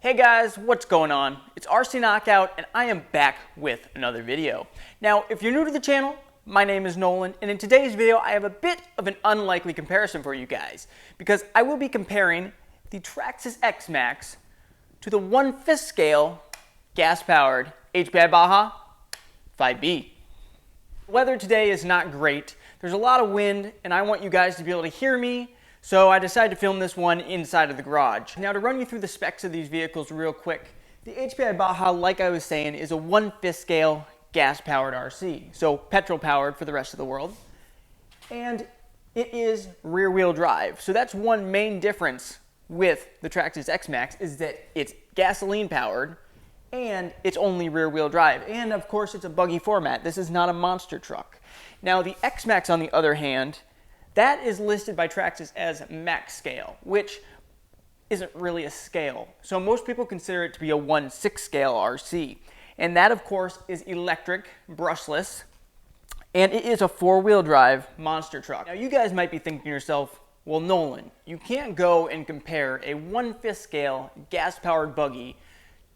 Hey guys, what's going on? It's RC Knockout and I am back with another video. Now, if you're new to the channel, my name is Nolan, and in today's video I have a bit of an unlikely comparison for you guys because I will be comparing the Traxxas Xmaxx to the 1/5 scale gas-powered Hpi Baja 5B. Weather today is not great. There's a lot of wind and I want you guys to be able to hear me. So I decided to film this one inside of the garage. Now to run you through the specs of these vehicles real quick, the Hpi Baja, like I was saying, is a 1/5 scale gas-powered RC. So petrol powered for the rest of the world. And it is rear-wheel drive. So that's one main difference with the Traxxas Xmaxx is that it's gasoline powered and it's only rear-wheel drive. And of course it's a buggy format. This is not a monster truck. Now the Xmaxx on the other hand, that is listed by Traxxas as max scale, which isn't really a scale. So most people consider it to be a 1/6 scale RC. And that, of course, is electric, brushless, and it is a four-wheel drive monster truck. Now you guys might be thinking to yourself, well, Nolan, you can't go and compare a 1/5 scale gas-powered buggy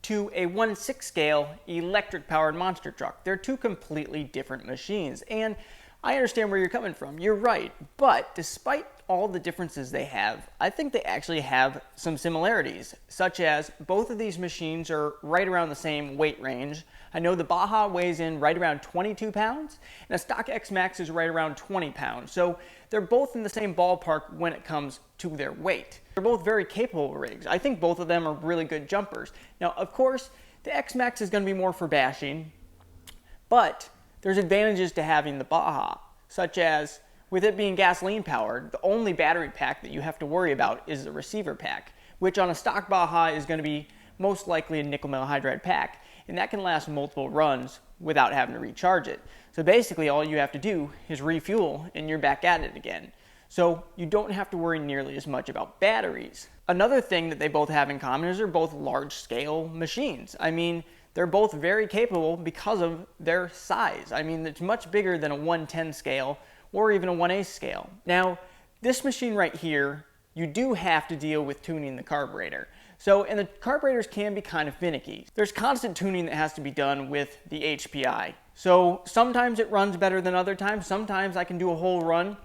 to a 1/6 scale electric-powered monster truck. They're two completely different machines. And I understand where you're coming from. You're right. But despite all the differences they have, I think they actually have some similarities, such as both of these machines are right around the same weight range. I know the Baja weighs in right around 22 pounds, and a stock Xmaxx is right around 20 pounds. So they're both in the same ballpark when it comes to their weight. They're both very capable rigs. I think both of them are really good jumpers. Now, of course, the Xmaxx is going to be more for bashing, but there's advantages to having the Baja, such as with it being gasoline powered, the only battery pack that you have to worry about is the receiver pack, which on a stock Baja is going to be most likely a nickel metal hydride pack, and that can last multiple runs without having to recharge it. So basically all you have to do is refuel and you're back at it again. So you don't have to worry nearly as much about batteries. Another thing that they both have in common is they're both large scale machines. I mean, they're both very capable because of their size. I mean, it's much bigger than a 1/10 scale or even a 1/8 scale. Now, this machine right here, you do have to deal with tuning the carburetor. And the carburetors can be kind of finicky. There's constant tuning that has to be done with the HPI. So sometimes it runs better than other times. Sometimes I can do a whole run,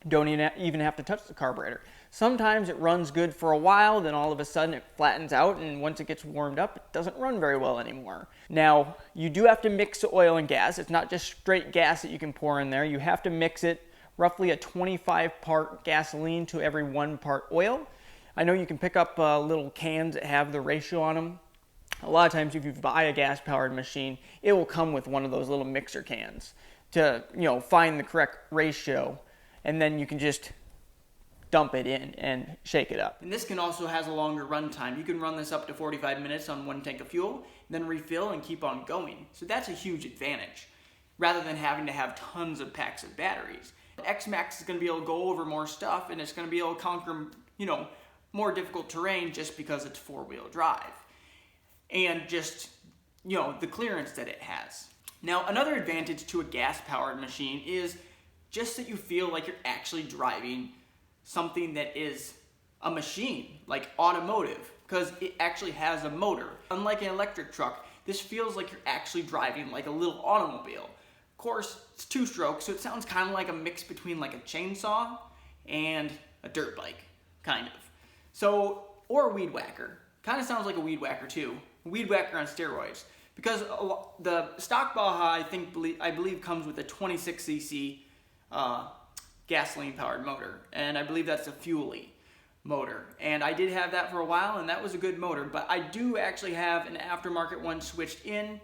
don't even have to touch the carburetor. Sometimes it runs good for a while, then all of a sudden it flattens out, and once it gets warmed up, it doesn't run very well anymore. Now, you do have to mix the oil and gas. It's not just straight gas that you can pour in there. You have to mix it roughly a 25-part gasoline to every 1 part oil. I know you can pick up little cans that have the ratio on them. A lot of times if you buy a gas-powered machine, it will come with one of those little mixer cans to, find the correct ratio, and then you can just dump it in and shake it up. And this can also has a longer run time. You can run this up to 45 minutes on 1 tank of fuel, then refill and keep on going. So that's a huge advantage, rather than having to have tons of packs of batteries. The Xmaxx is going to be able to go over more stuff, and it's going to be able to conquer, more difficult terrain just because it's four-wheel drive. And just, the clearance that it has. Now, another advantage to a gas-powered machine is just that you feel like you're actually driving something that is a machine, like automotive, because it actually has a motor. Unlike an electric truck, this feels like you're actually driving like a little automobile. Of course, it's 2-stroke, so it sounds kind of like a mix between like a chainsaw and a dirt bike, kind of. So, or a weed whacker. Kind of sounds like a weed whacker too. A weed whacker on steroids. Because the stock Baja, I believe comes with a 26cc gasoline-powered motor, and I believe that's a Fuelie motor. And I did have that for a while, and that was a good motor, but I do actually have an aftermarket one switched in.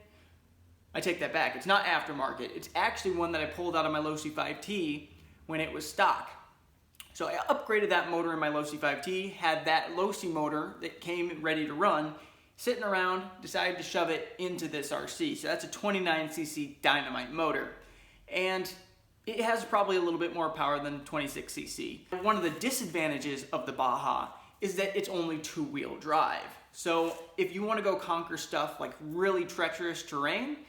I take that back. It's not aftermarket. It's actually one that I pulled out of my Losi 5T when it was stock. So I upgraded that motor in my Losi 5T, had that Losi motor that came ready to run, sitting around, decided to shove it into this RC. So that's a 29cc dynamite motor. And it has probably a little bit more power than 26cc. One of the disadvantages of the Baja is that it's only 2-wheel drive. So if you want to go conquer stuff like really treacherous terrain,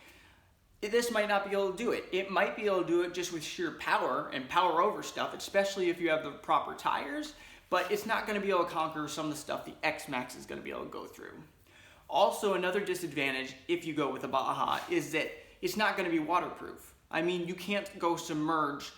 this might not be able to do it. It might be able to do it just with sheer power and power over stuff, especially if you have the proper tires, but it's not going to be able to conquer some of the stuff the Xmaxx is going to be able to go through. Also, another disadvantage if you go with a Baja is that it's not going to be waterproof. I mean, you can't go submerge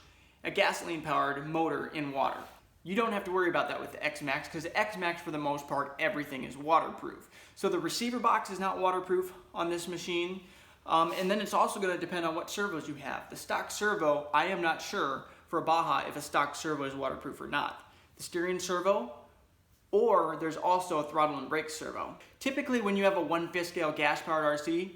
a gasoline-powered motor in water. You don't have to worry about that with the Xmaxx, because the Xmaxx, for the most part, everything is waterproof. So the receiver box is not waterproof on this machine. And then it's also going to depend on what servos you have. The stock servo, I am not sure for a Baja if a stock servo is waterproof or not. The steering servo, or there's also a throttle and brake servo. Typically when you have a 1/5 scale gas-powered RC,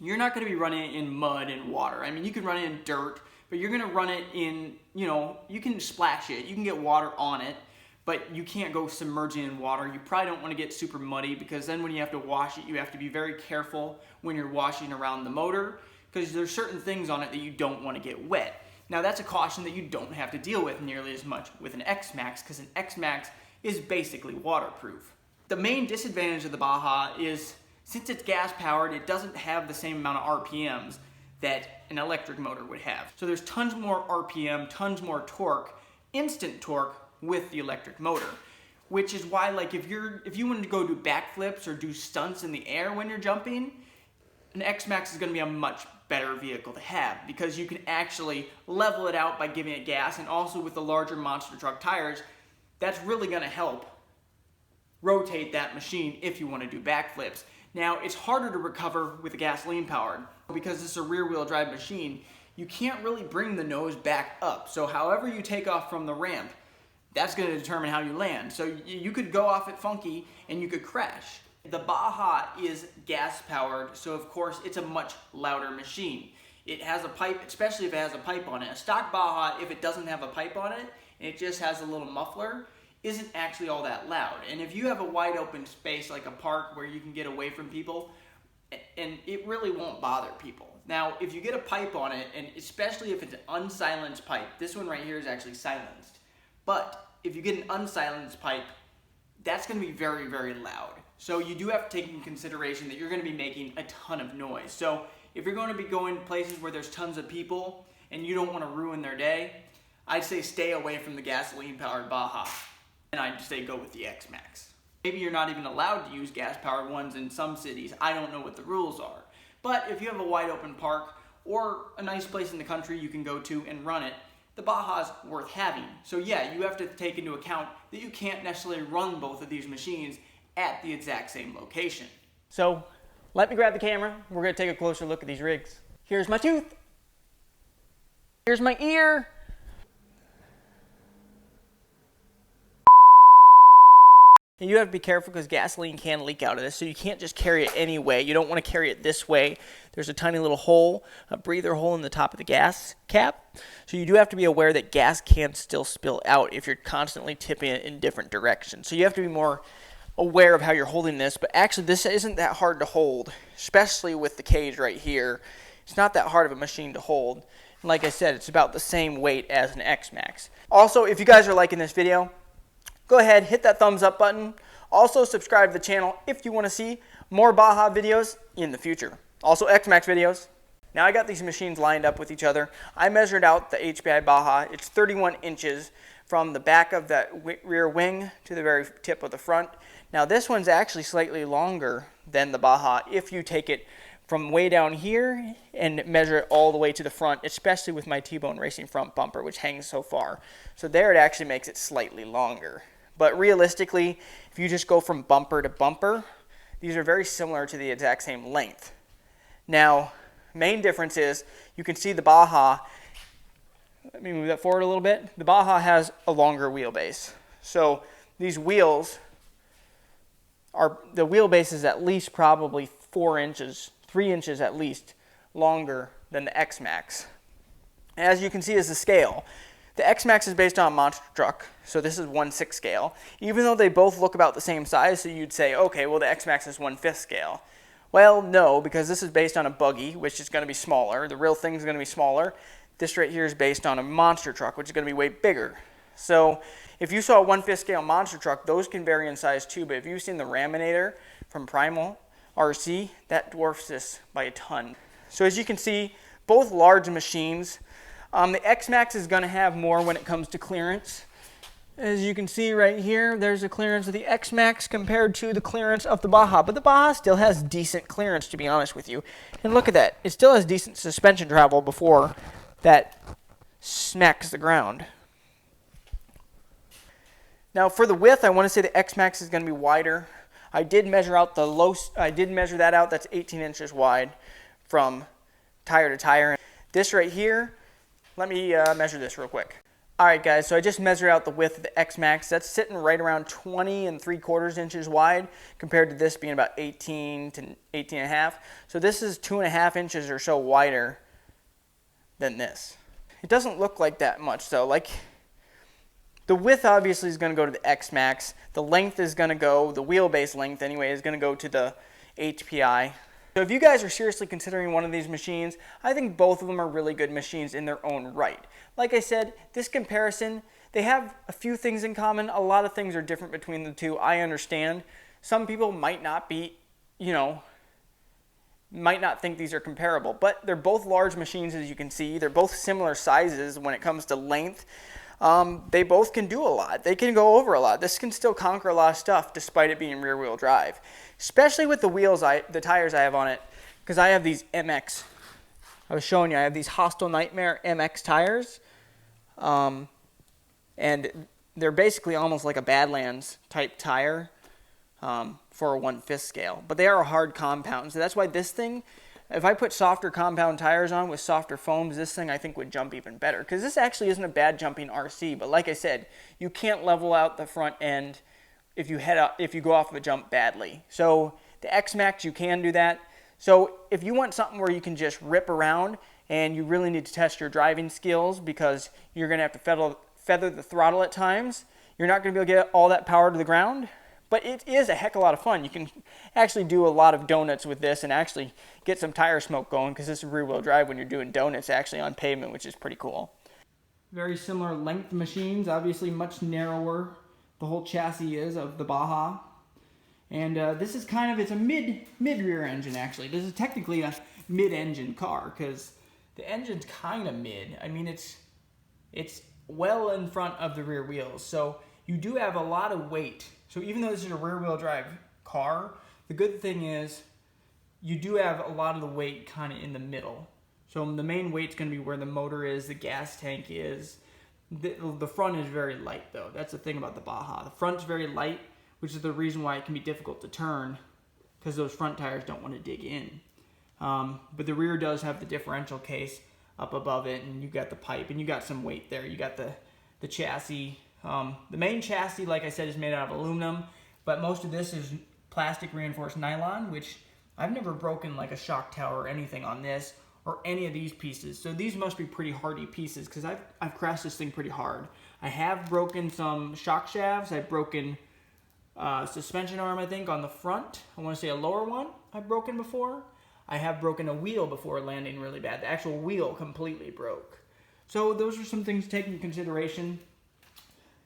you're not going to be running it in mud and water. I mean, you can run it in dirt, but you're going to run it in, you can splash it, you can get water on it, but you can't go submerging in water. You probably don't want to get super muddy, because then when you have to wash it, you have to be very careful when you're washing around the motor, because there's certain things on it that you don't want to get wet. Now that's a caution that you don't have to deal with nearly as much with an Xmaxx, because an Xmaxx is basically waterproof. The main disadvantage of the Baja is, since it's gas powered, it doesn't have the same amount of RPMs that an electric motor would have. So there's tons more RPM, tons more torque, instant torque with the electric motor. Which is why, like, if you wanted to go do backflips or do stunts in the air when you're jumping, an Xmaxx is going to be a much better vehicle to have, because you can actually level it out by giving it gas, and also with the larger monster truck tires, that's really going to help rotate that machine if you want to do backflips. Now, it's harder to recover with a gasoline powered, because it's a rear wheel drive machine. You can't really bring the nose back up. So however you take off from the ramp, that's going to determine how you land. So you could go off it funky and you could crash. The Baja is gas powered, so of course it's a much louder machine. It has a pipe, especially if it has a pipe on it. A stock Baja, if it doesn't have a pipe on it, and it just has a little muffler, isn't actually all that loud. And if you have a wide open space like a park where you can get away from people, and it really won't bother people. Now, if you get a pipe on it, and especially if it's an unsilenced pipe, this one right here is actually silenced, but if you get an unsilenced pipe, that's going to be very, very loud. So you do have to take into consideration that you're going to be making a ton of noise. So if you're going to be going places where there's tons of people and you don't want to ruin their day, I'd say stay away from the gasoline-powered Baja. And I'd say go with the Xmaxx. Maybe you're not even allowed to use gas-powered ones in some cities. I don't know what the rules are. But if you have a wide open park or a nice place in the country you can go to and run it, the Baja's worth having. So yeah, you have to take into account that you can't necessarily run both of these machines at the exact same location. So let me grab the camera. We're going to take a closer look at these rigs. Here's my tooth. Here's my ear. And you have to be careful because gasoline can leak out of this, so you can't just carry it any way. You don't want to carry it this way. There's a tiny little hole, a breather hole in the top of the gas cap. So you do have to be aware that gas can still spill out if you're constantly tipping it in different directions. So you have to be more aware of how you're holding this, but actually this isn't that hard to hold, especially with the cage right here. It's not that hard of a machine to hold. And like I said, it's about the same weight as an Xmaxx. Also, if you guys are liking this video, go ahead, hit that thumbs up button. Also, subscribe to the channel if you want to see more Baja videos in the future. Also, Xmaxx videos. Now I got these machines lined up with each other. I measured out the Hpi Baja. It's 31 inches from the back of that rear wing to the very tip of the front. Now this one's actually slightly longer than the Baja if you take it from way down here and measure it all the way to the front, especially with my T-Bone Racing front bumper, which hangs so far. So there it actually makes it slightly longer. But realistically, if you just go from bumper to bumper, these are very similar to the exact same length. Now, main difference is you can see the Baja, let me move that forward a little bit. The Baja has a longer wheelbase. So these wheels the wheelbase is at least probably 4 inches, 3 inches at least longer than the Xmaxx. As you can see is the scale. The Xmaxx is based on a monster truck, so this is 1/6 scale. Even though they both look about the same size, so you'd say, okay, well the Xmaxx is 1/5 scale. Well, no, because this is based on a buggy, which is going to be smaller. The real thing is going to be smaller. This right here is based on a monster truck, which is going to be way bigger. So if you saw a 1/5 scale monster truck, those can vary in size too, but if you've seen the Raminator from Primal RC, that dwarfs this by a ton. So as you can see, both large machines. The Xmaxx is going to have more when it comes to clearance. As you can see right here, there's the clearance of the Xmaxx compared to the clearance of the Baja. But the Baja still has decent clearance, to be honest with you. And look at that. It still has decent suspension travel before that smacks the ground. Now for the width, I want to say the Xmaxx is going to be wider. I did measure out that out. That's 18 inches wide from tire to tire. This right here, let me measure this real quick. Alright guys, so I just measured out the width of the Xmaxx. That's sitting right around 20 3/4 inches wide compared to this being about 18 to 18 and a half. So this is 2.5 inches or so wider than this. It doesn't look like that much though. Like, the width obviously is going to go to the Xmaxx. The length is going to go, the wheelbase length anyway, is going to go to the HPI. So if you guys are seriously considering one of these machines, I think both of them are really good machines in their own right. Like I said, this comparison, they have a few things in common. A lot of things are different between the two. I understand. Some people might not be, might not think these are comparable, but they're both large machines, as you can see. They're both similar sizes when it comes to length. They both can do a lot. They can go over a lot. This can still conquer a lot of stuff despite it being rear-wheel drive, especially with the wheels, the tires I have on it, because I have these MX. I was showing you, I have these Hostile Nightmare MX tires, and they're basically almost like a Badlands type tire for a 1/5 scale, but they are a hard compound. So that's why this thing, if I put softer compound tires on with softer foams, this thing I think would jump even better. Because this actually isn't a bad jumping RC, but like I said, you can't level out the front end if you go off of a jump badly. So the Xmaxx, you can do that. So if you want something where you can just rip around and you really need to test your driving skills because you're going to have to feather the throttle at times, you're not going to be able to get all that power to the ground. But it is a heck of a lot of fun. You can actually do a lot of donuts with this and actually get some tire smoke going, because this is rear-wheel drive when you're doing donuts actually on pavement, which is pretty cool. Very similar length machines, obviously much narrower. The whole chassis is of the Baja. And this is kind of, it's a mid-rear engine actually. This is technically a mid-engine car because the engine's kind of mid. I mean, it's well in front of the rear wheels. So you do have a lot of weight. So even though this is a rear-wheel drive car, the good thing is you do have a lot of the weight kind of in the middle. So the main weight's going to be where the motor is, the gas tank is. The front is very light though. That's the thing about the Baja. The front's very light, which is the reason why it can be difficult to turn, because those front tires don't want to dig in. But the rear does have the differential case up above it, and you got the pipe, and you got some weight there. You got the chassis. The main chassis, like I said, is made out of aluminum, but most of this is plastic reinforced nylon, which I've never broken like a shock tower or anything on this or any of these pieces. So these must be pretty hardy pieces because I've crashed this thing pretty hard. I have broken some shock shafts. I've broken suspension arm, I think, on the front. I want to say a lower one I've broken before. I have broken a wheel before landing really bad. The actual wheel completely broke. So those are some things to take into consideration.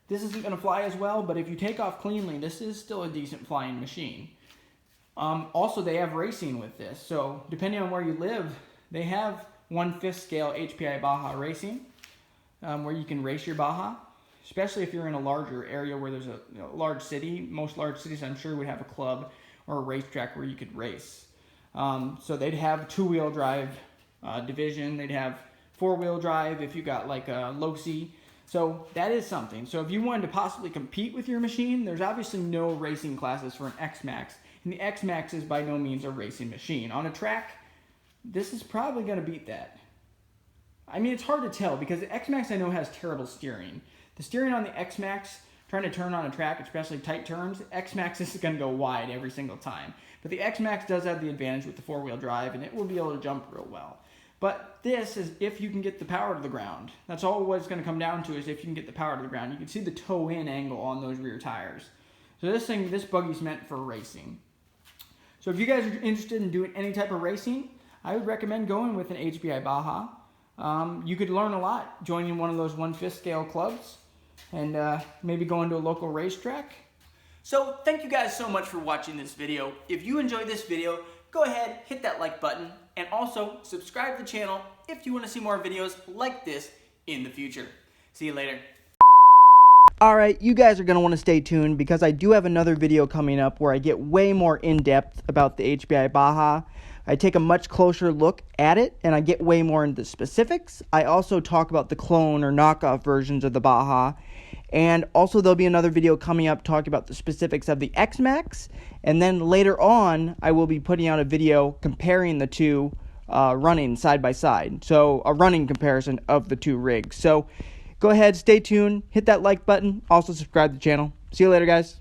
This isn't going to fly as well, but if you take off cleanly, this is still a decent flying machine. Also, they have racing with this. So depending on where you live, they have 1/5 scale HPI Baja racing, where you can race your Baja, especially if you're in a larger area where there's a large city. Most large cities, I'm sure, would have a club or a racetrack where you could race. So they'd have 2-wheel drive division. They'd have 4-wheel drive if you got like a low-C. So that is something. So if you wanted to possibly compete with your machine, there's obviously no racing classes for an Xmaxx. And the Xmaxx is by no means a racing machine. On a track, this is probably going to beat that. I mean, it's hard to tell because the Xmaxx I know has terrible steering. The steering on the Xmaxx, trying to turn on a track, especially tight turns, Xmaxx is going to go wide every single time. But the Xmaxx does have the advantage with the 4-wheel drive, and it will be able to jump real well. But this is if you can get the power to the ground. That's all what it's going to come down to, is if you can get the power to the ground. You can see the toe-in angle on those rear tires. So this buggy's meant for racing. So if you guys are interested in doing any type of racing, I would recommend going with an HPI Baja. You could learn a lot joining one of those 1/5 scale clubs and maybe going to a local racetrack. So thank you guys so much for watching this video. If you enjoyed this video, go ahead, hit that like button, and also subscribe to the channel if you want to see more videos like this in the future. See you later. Alright, you guys are going to want to stay tuned because I do have another video coming up where I get way more in-depth about the Hpi Baja. I take a much closer look at it and I get way more into the specifics. I also talk about the clone or knockoff versions of the Baja. And also there'll be another video coming up talking about the specifics of the Xmaxx. And then later on, I will be putting out a video comparing the two running side by side. So a running comparison of the two rigs. So go ahead, stay tuned, hit that like button, also subscribe to the channel. See you later, guys.